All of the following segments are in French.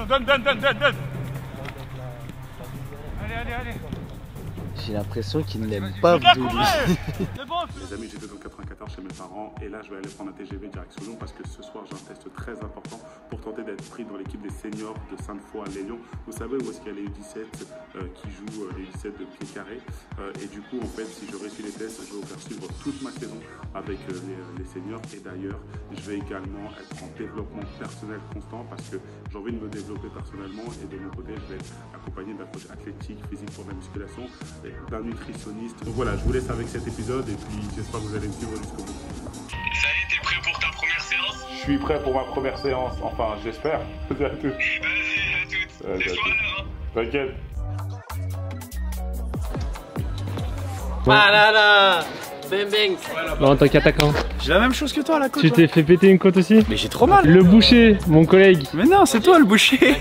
Donne. Allez. J'ai l'impression qu'il n'aime pas Abdou. Les amis, j'étais dans le 94 chez mes parents et là je vais aller prendre un TGV direction Lyon parce que ce soir j'ai un test très important pour tenter d'être pris dans l'équipe des seniors de Sainte-Foy à Lyon. Vous savez où est-ce qu'il y a les U17 qui jouent les U17 de pied carré et du coup en fait si je réussis les tests je vais vous faire suivre toute ma saison avec les seniors et d'ailleurs je vais également être en développement personnel constant parce que j'ai envie de me développer personnellement et de mon côté je vais être accompagné d'un coach athlétique, physique pour la musculation et d'un nutritionniste. Donc voilà, je vous laisse avec cet épisode et puis j'espère que vous allez me suivre jusqu'au bout. Ça y est, t'es prêt pour ta première séance? Je suis prêt pour ma première séance, enfin j'espère. Vas-y à toutes. Vas-y, à toutes. Laisse-moi à l'heure, hein. T'inquiète. Ah là là. Bang. Non, en tant qu'attaquant. J'ai la même chose que toi la côte. Tu t'es fait péter une côte aussi? Mais j'ai trop mal. Le boucher, mon collègue. Mais non, c'est toi le boucher.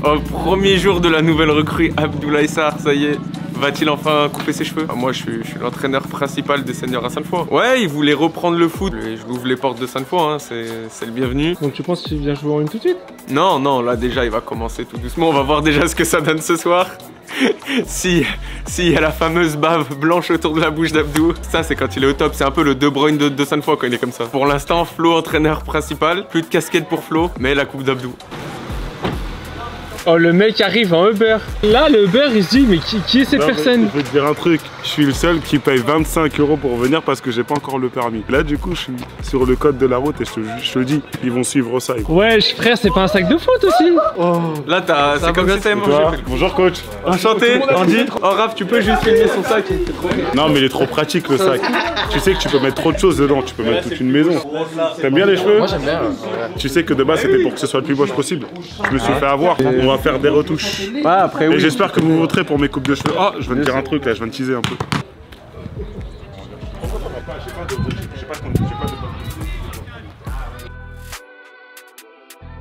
Au premier jour de la nouvelle recrue, Abdoulaye Sarr, ça y est, va-t-il enfin couper ses cheveux? Moi je suis l'entraîneur principal des seniors à Sainte-Foy. Ouais, il voulait reprendre le foot. Je lui ouvre les portes de Sainte-Foy, hein, c'est le bienvenu. Donc tu penses qu'il vient jouer en une tout de suite? Non, là déjà il va commencer tout doucement. On va voir déjà ce que ça donne ce soir. Si y a la fameuse bave blanche autour de la bouche d'Abdou, ça c'est quand il est au top, c'est un peu le De Bruyne de Sainte-Foy quand il est comme ça. Pour l'instant, Flo entraîneur principal, plus de casquette pour Flo, mais la coupe d'Abdou. Oh, le mec arrive en Uber. Là, le Uber, il se dit, mais qui est cette personne? Je vais te dire un truc, je suis le seul qui paye 25 € pour venir parce que j'ai pas encore le permis. Là, du coup, je suis sur le code de la route et je te dis, ils vont suivre ça. Ouais, frère, c'est pas un sac de foot aussi? Oh. Là, c'est comme si t'avais mangé. Bonjour coach. Enchanté, Andy. Oh, Raph, tu peux juste filmer son sac? Non, mais il est trop pratique le sac. Tu sais que tu peux mettre trop de choses dedans, tu peux mettre toute une maison. T'aimes bien les cheveux? Moi j'aime bien. Tu sais que de base, c'était pour que ce soit le plus moche possible. Je me suis fait avoir. On va faire des retouches. Ah, après, Et oui. j'espère que vous voterez pour mes coupes de cheveux. Oh, je viens de dire un truc là, je viens de teaser un peu.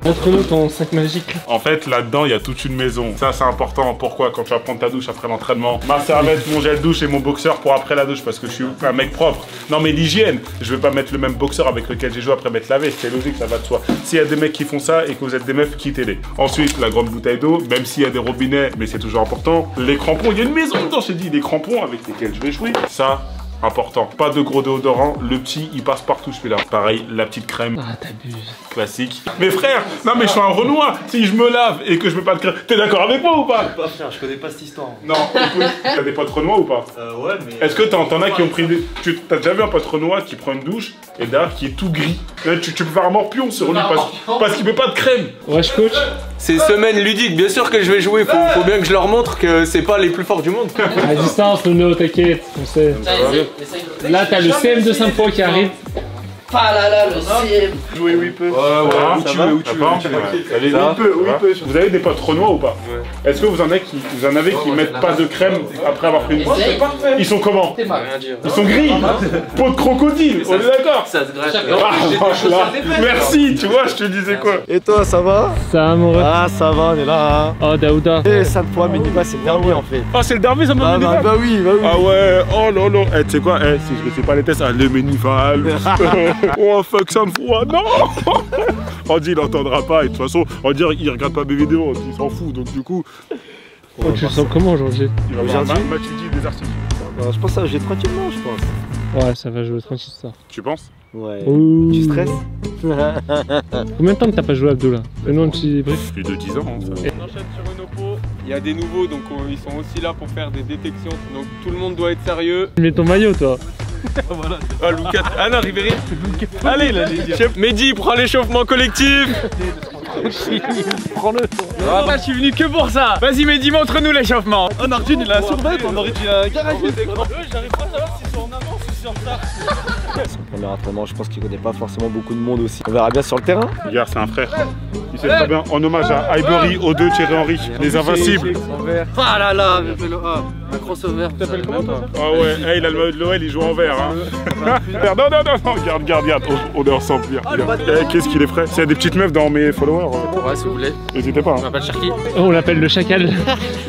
Montre-nous ton sac magique. En fait, là-dedans, il y a toute une maison. Ça, c'est important. Pourquoi? Quand tu vas prendre ta douche après l'entraînement, ma serviette, mon gel douche et mon boxeur pour après la douche parce que je suis un mec propre. Non, mais l'hygiène, je vais pas mettre le même boxeur avec lequel j'ai joué après m'être lavé. C'est logique, ça va de soi. S'il y a des mecs qui font ça et que vous êtes des meufs, quittez-les. Ensuite, la grande bouteille d'eau, même s'il y a des robinets, mais c'est toujours important. Les crampons, il y a une maison dedans, je t'ai dit, des crampons avec lesquels je vais jouer. Ça, important. Pas de gros déodorant. Le petit, il passe partout celui-là. Pareil, la petite crème. Ah, t'abuses. Classique. Mais frère, non mais je suis un Renoir. Si je me lave et que je mets pas de crème, t'es d'accord avec moi ou pas? Pas frère, je connais pas cette histoire. Non, écoute, t'as des potes Renois ou pas? Ouais, mais. Est-ce que t'en as qui ont pris des... T'as déjà vu un pote Renoir qui prend une douche et derrière qui est tout gris? Là, tu peux faire un morpion sur lui parce qu'il met pas de crème. Wesh coach. C'est semaine ludique, bien sûr que je vais jouer, faut bien que je leur montre que c'est pas les plus forts du monde. À distance, Nuno, t'inquiète, on sait. Là, t'as le CM de Sainte-Foy qui arrive. Ah là là, le CM. Jouer où il peut. Ouais, où tu veux, où tu veux. Allez, où il peut, où il peut. Vous avez des potes Renois ou pas? Est-ce que vous en avez qui mettent pas de crème après avoir pris une douche? Ils sont comment? Ils sont gris. Peau de crocodile, on est d'accord? Ça se gratte. Merci, tu vois, je te disais quoi? Et toi, ça va? Ça va, mon ref? Ah, ça va, on est là. Hein. Oh, Daouda. Et Sainte-Foy, Méniva, c'est le derby en fait. Ah, c'est le derby, ça m'a mis Bah oui. Ah ouais, oh non, non. Eh, tu sais quoi, si je ne fais pas les tests, le Ménival. Oh fuck Sainte-Foy, non. Andy il entendra pas et de toute façon Andy il regarde pas mes vidéos, il s'en fout donc du coup. Oh, tu le sens comment aujourd'hui? Il va voir match des articles. Je pense que ça va jouer tranquillement, je pense. Ouais, ça va jouer tranquille ça. Tu penses? Ouais. Ouh. Tu stresses? Combien de temps que t'as pas joué Abdou là? Fais-nous un petit brief. Plus de 10 ans. Hein, ça. On enchaîne sur une oppo. Il y a des nouveaux, donc ils sont aussi là pour faire des détections. Donc tout le monde doit être sérieux. Mets ton maillot toi. Voilà. Ah, Lucas. Ah non, Ribéry. Allez, là, chef Mehdi prend l'échauffement collectif. Prends-le. Ah, je suis venu que pour ça. Vas-y Mehdi, montre-nous l'échauffement. Oh, Nardine, il a un survêt, on aurait dû un garage. J'arrive pas à savoir s'ils sont en avance ou sur ça. Son premier entraînement, je pense qu'il connaît pas forcément beaucoup de monde aussi. On verra bien sur le terrain. Regarde, c'est un frère. Il sait très bien. En hommage à Highbury, O2, Thierry Henry, les invincibles. Ah là là, un crossover. Tu t'appelles comment toi? Ah ouais, hey, il a le l'OL, il joue en vert. Hein. Non, garde, on est ensemble. Qu'est-ce qu'il est frais? S'il y a des petites meufs dans mes followers, Ouais, si vous voulez. n'hésitez pas. On m'appelle Cherki. Oh, on l'appelle le chacal.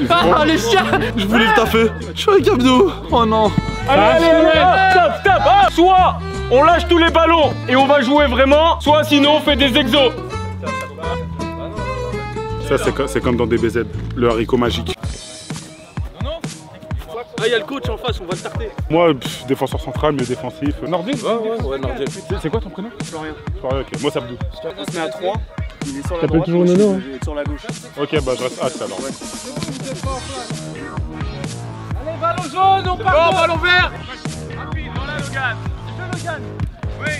Ah, les chiens. Je voulais le taffer. Je suis avec Abdou. Oh non. Allez, stop. Ah, soit on lâche tous les ballons et on va jouer vraiment, soit sinon on fait des exos. Ça, c'est comme dans DBZ, le haricot magique. Ah, il y a le coach en face, on va le tarter. Moi, défenseur central, milieu défensif. Nordine. Ouais, Nordine. C'est quoi ton prénom? Florian. Florian, ok. Moi, Sabdou. On se met à 3. Il est sur la T'appelles droite, toujours moi, Nono, je vais sur la gauche. Ok, bah je reste axe alors. Allez, ballon jaune, on part. Ballon vert. Rapide, voilà Logan. C'est Logan. Oui.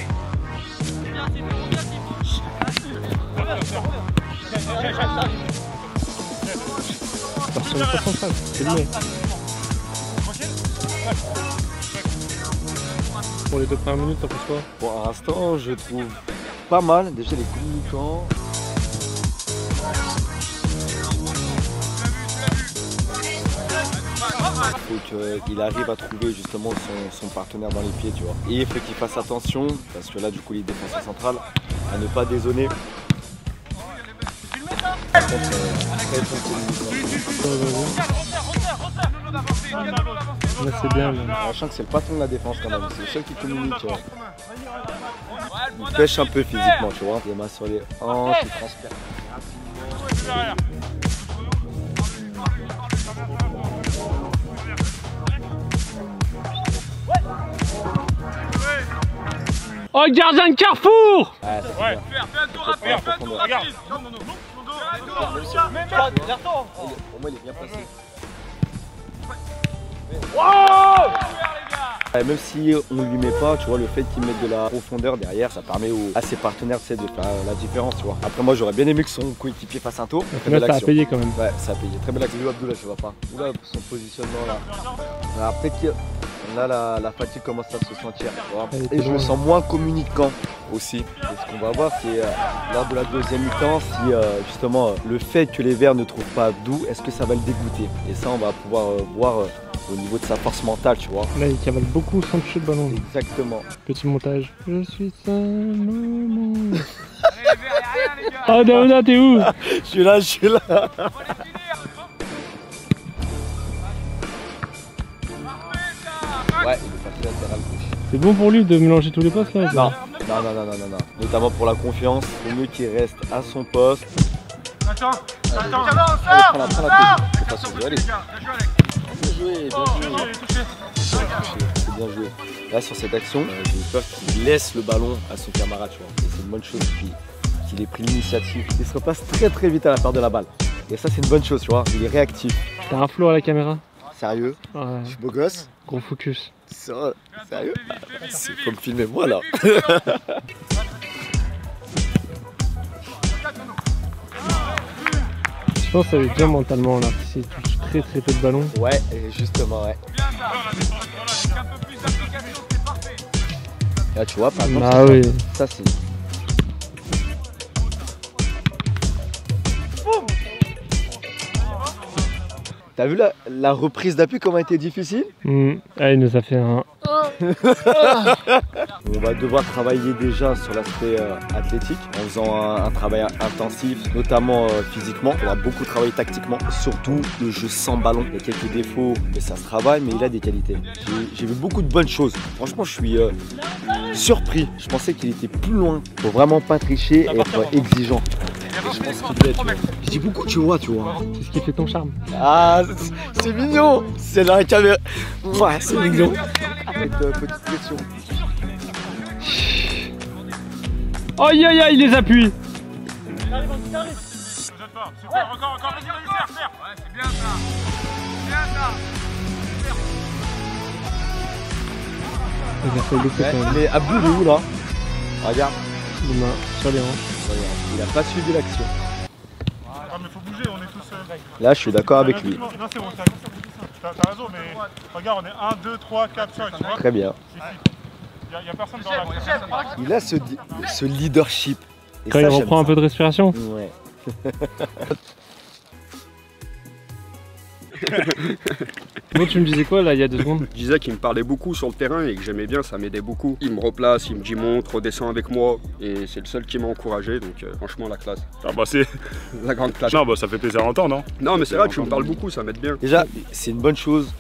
C'est le mec. Pour les 2 premières minutes, t'en penses quoi? Pour l'instant, je trouve pas mal. Déjà, les communicants. Il faut qu'il arrive à trouver justement son partenaire dans les pieds, tu vois. Et il faut qu'il fasse attention, parce que là, du coup, les défenseurs centrales, à ne pas dézonner. Par contre, très bon communicant. Là, c'est bien. Là. Sachant que c'est le patron de la défense quand même, c'est le seul qui communique, tu vois. Il pêche un peu physiquement, tu vois. Les mains sur les hanches, il transpire. Oh, gardien de Carrefour! Ouais, c'est Ouais, fais un tour rapide, fais un tour rapide. Pour moi, il est bien placé. Même si on lui met pas, tu vois, le fait qu'il mette de la profondeur derrière, ça permet à ses partenaires de faire la différence, tu vois. Après, moi, j'aurais bien aimé que son coéquipier fasse un tour. Là, ça a payé quand même. Ouais, ça a payé. Très belle action. Abdoulaye, je vois pas. Oula, son positionnement là. Alors, peut-être que là, la fatigue commence à se sentir. Tu vois. Et je me sens moins communicant aussi. Et ce qu'on va voir, c'est lors de la deuxième mi-temps, si justement le fait que les Verts ne trouvent pas Abdou, est-ce que ça va le dégoûter? Et ça, on va pouvoir voir au niveau de sa force mentale, tu vois. Là, il cavale beaucoup sans toucher le ballon. Exactement. Petit montage. Je suis un moment. Oh, Daouda, t'es où? Je suis là, je suis là. Ouais, il est passé latéral gauche. C'est bon pour lui de mélanger tous les postes là? Non, non. Notamment pour la confiance, il vaut mieux qu'il reste à son poste. Attends, Allez, prends la c'est pas sûr, allez. Bien joué. Là, sur cette action, j'ai eu peur qu'il laisse le ballon à son camarade, tu vois. Et c'est une bonne chose qu'il ait pris l'initiative. Il se repasse très vite à la perte de la balle. Et ça, c'est une bonne chose, tu vois. Il est réactif. T'as un flow à la caméra? Sérieux? Ouais. Je suis beau gosse? Gros focus. Sérieux? Faut me filmer moi là. Je pense que ça va être bien mentalement là. S'il touche très peu de ballon. Ouais, justement, ouais. Là, tu vois, par exemple, ah oui. Ça, c'est. T'as vu la reprise d'appui comment a été difficile? Ah, il nous a fait un... On va devoir travailler déjà sur l'aspect athlétique en faisant un travail intensif, notamment physiquement. On va beaucoup travailler tactiquement, surtout le jeu sans ballon. Il y a quelques défauts, mais ça se travaille, mais il a des qualités. J'ai vu beaucoup de bonnes choses. Franchement, je suis surpris. Je pensais qu'il était plus loin. Faut vraiment pas tricher et être exigeant. Et je pense qu'il doit être. Je dis beaucoup, tu vois. C'est ce qui fait ton charme. Ah, c'est mignon. C'est dans la caméra. Ouais, c'est mignon. Avec petite pression. Aïe, il les appuie. Super, encore, vas-y, faire. Ouais, c'est bien ça. Il a fait beaucoup quand même. Mais Abdou, il est où là? Regarde. Les mains sur les hanches. Il a pas suivi l'action. Ah, mais faut bouger, on est tous. Là, je suis d'accord avec lui. Non, c'est bon, t'as raison, mais regarde, on est 1, 2, 3, 4, 5, tu vois. Très bien. Il y a personne dans la. Il a ce leadership. Et Quand ça, il reprend un peu de respiration. Ouais. Bon, tu me disais quoi là il y a 2 secondes? Je disais qu'il me parlait beaucoup sur le terrain et que j'aimais bien, ça m'aidait beaucoup. Il me replace, il me dit monte, redescends avec moi et c'est le seul qui m'a encouragé, donc franchement la classe. Ah bah c'est. La grande classe. Non, bah ça fait plaisir à entendre, non? Non mais c'est vrai, tu me parles beaucoup, ça m'aide bien. Déjà, c'est une bonne chose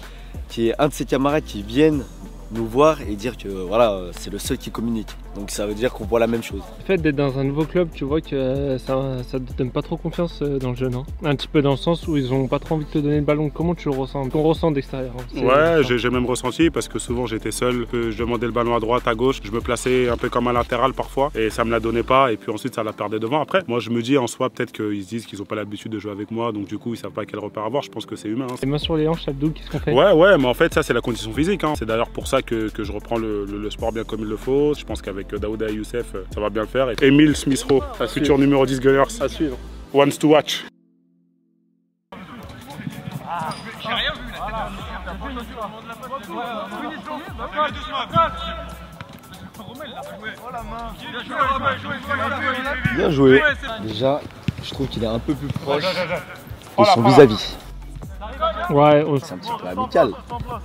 qu'il y ait un de ses camarades qui vienne nous voir et dire que voilà, c'est le seul qui communique. Donc ça veut dire qu'on voit la même chose. Le fait d'être dans un nouveau club, tu vois que ça te donne pas trop confiance dans le jeu, non? Un petit peu dans le sens où ils ont pas trop envie de te donner le ballon. Comment tu le ressens? Qu'on ressent d'extérieur, hein. Ouais, j'ai même ressenti parce que souvent j'étais seul, que je demandais le ballon à droite, à gauche, je me plaçais un peu comme un latéral parfois et ça me la donnait pas et puis ensuite ça la perdait devant. Après, moi je me dis en soi peut-être qu'ils se disent qu'ils ont pas l'habitude de jouer avec moi, donc du coup ils savent pas quel repère avoir. Je pense que c'est humain. Hein. Les mains sur les hanches, Abdou, qu'est-ce qu'on fait? Ouais, mais en fait ça c'est la condition physique. Hein. C'est d'ailleurs pour ça que je reprends le sport bien comme il le faut. Je pense qu'avec Daouda et Youssef, ça va bien le faire. Et Emile Smith-Rowe, futur numéro 10 Gunners. À suivre. Wants to watch. J'ai rien vu là. Bien joué. Déjà, je trouve qu'il est un peu plus proche de son vis-à-vis. Ouais, C'est un petit peu amical.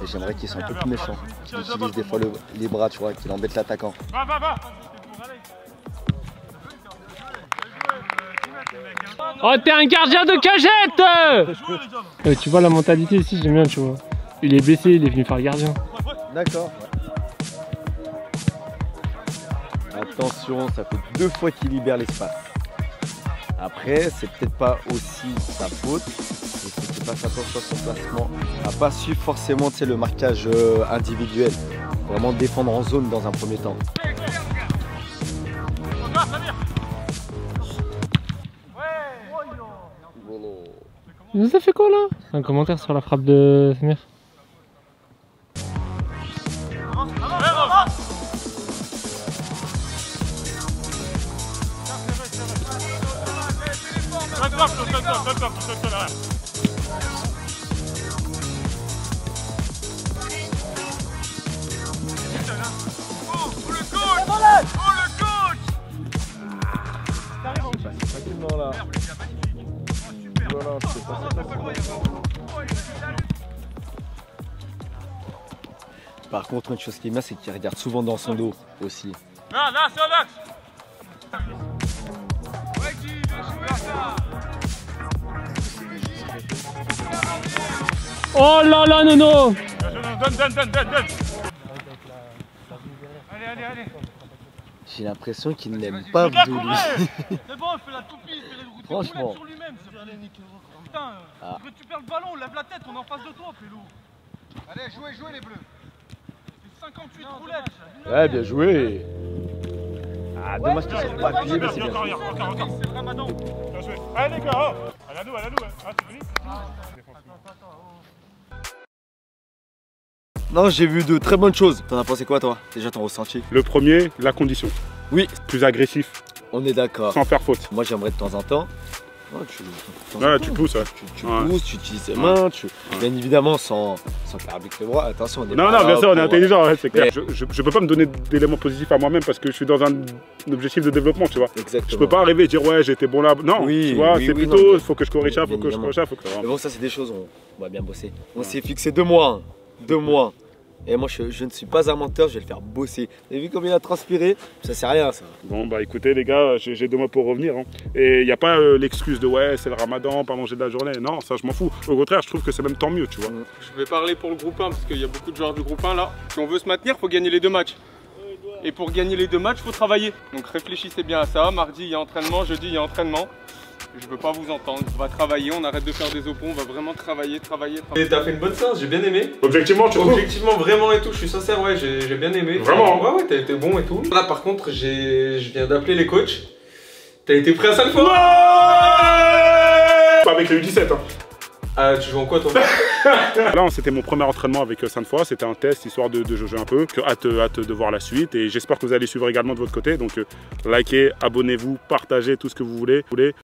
Et j'aimerais qu'il soit un peu plus méchant. Qu'il utilise des fois les bras, tu vois, qu'il embête l'attaquant. Oh, t'es un gardien de cagette! Tu vois la mentalité ici, j'aime bien, tu vois. Il est blessé, il est venu faire gardien. D'accord. Attention, ça fait 2 fois qu'il libère l'espace. Après, c'est peut-être pas aussi sa faute. Il faut qu'il fasse attention à son placement. Il n'a pas su forcément le marquage individuel. Vraiment défendre en zone dans un premier temps. Il nous a fait quoi là? Un commentaire sur la frappe de Samir. Par contre, une chose qui est bien, c'est qu'il regarde souvent dans son dos aussi. Là, c'est un axe. Oh là là, Nono! Donne. Allez. J'ai l'impression qu'il n'aime pas Abdou, lui. C'est bon, il fait la toupie, il fait les Franchement. sur lui-même. Putain, tu perds le ballon, lève la tête, on est en face de toi, Pélou. Allez, jouez les bleus. C'est 58 roulettes. Ouais, bien joué. Ah, dommage qu'ils ne sont pas appuyés, mais c'est bien. Encore. C'est le Ramadan. Bien joué. Allez les gars, à nous. Ah, c'est fini. Non, j'ai vu de très bonnes choses. T'en as pensé quoi, toi? Déjà, ton ressenti? Le premier, la condition. Oui. Plus agressif, On est d'accord. sans faire faute. Moi, j'aimerais de temps en temps. Tu pousses. Tu pousses, tu utilises tes mains, bien évidemment sans faire avec les bras. Attention, on est Non, pas bien là sûr, on est pour- intelligent, ouais, c'est clair. Mais- Je peux pas me donner d'éléments positifs à moi-même parce que je suis dans un objectif de développement, tu vois. Exactement. Je peux pas arriver et dire ouais, j'étais bon là. Non, Oui, tu vois, oui, c'est oui, plutôt, non, faut que je corrige ça, faut que je corrige ça, faut que Mais bon, ça, c'est des choses, on va bien bosser. On s'est fixé 2 mois. 2 mois. Et moi, je ne suis pas un menteur, je vais le faire bosser. Vous avez vu combien il a transpiré? Ça sert à rien, ça. Bon, bah écoutez, les gars, j'ai 2 mois pour revenir. Hein. Et il n'y a pas l'excuse de ouais, c'est le ramadan, pas manger de la journée. Non, ça, je m'en fous. Au contraire, je trouve que c'est même tant mieux, tu vois. Je vais parler pour le groupe 1 parce qu'il y a beaucoup de joueurs du groupe 1 là. Si on veut se maintenir, il faut gagner les 2 matchs. Et pour gagner les 2 matchs, il faut travailler. Donc réfléchissez bien à ça. Mardi, il y a entraînement. Jeudi, il y a entraînement. Je veux pas vous entendre. On va travailler. On arrête de faire des oppos. On va vraiment travailler. Et t'as fait une bonne séance. J'ai bien aimé. Objectivement, tu trouves? Objectivement, vraiment et tout. Je suis sincère, ouais, j'ai bien aimé. Vraiment? Ouais, t'as été bon et tout. Là, par contre, je viens d'appeler les coachs. T'as été prêt à 5 fois? Pas avec le U17. Hein. Ah, tu joues en quoi toi? Là, c'était mon premier entraînement avec Sainte-Foy. C'était un test histoire de jauger un peu. Hâte de voir la suite. Et j'espère que vous allez suivre également de votre côté. Donc, likez, abonnez-vous, partagez tout ce que vous voulez.